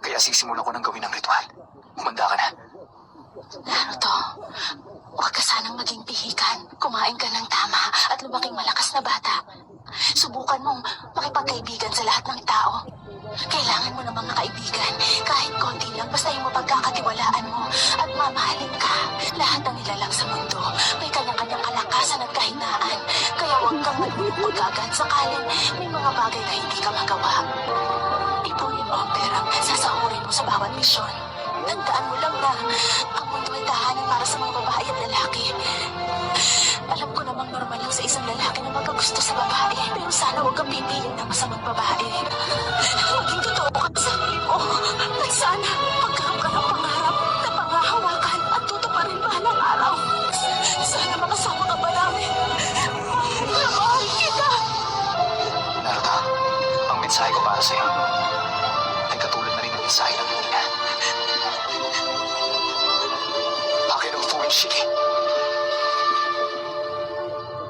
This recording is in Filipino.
Kaya sisimulan ko ng gawin ang ritual. Humanda ka na. Naruto, huwag ka sanang maging pihikan. Kumain ka ng tama at lumaking malakas na bata. Subukan mong makipagkaibigan sa lahat ng tao. Kailangan mo ng mga kaibigan, kahit konti lang, basta yung mapagkakatiwalaan mo at mamahalin ka. Lahat ng nilalang sa mundo, may kanya-kanyang kalakasan at kahinaan. Kaya huwag kang malulungkot agad sakaling may mga bagay na hindi ka magawa. Ipunin mo ang perang sasahurin mo sa bawat misyon. Tandaan mo lang na ang mundo ay tahanan para sa mga babae at lalaki. Alam ko namang normal lang sa isang lalaki na magkagusto sa babae, pero sana huwag kang pipili ng masamang babae. Maging totoo ka sa sarili mo. At sana magkaroon ka ng pangarap na pangahawakan at tutuparin balang araw. Sana makasama ka ba namin? Mahal kita! Naruto, ang mensahe ko para sa'yo ay katulad na rin ng mensahe ng Nina. Akin ang Full Shiki.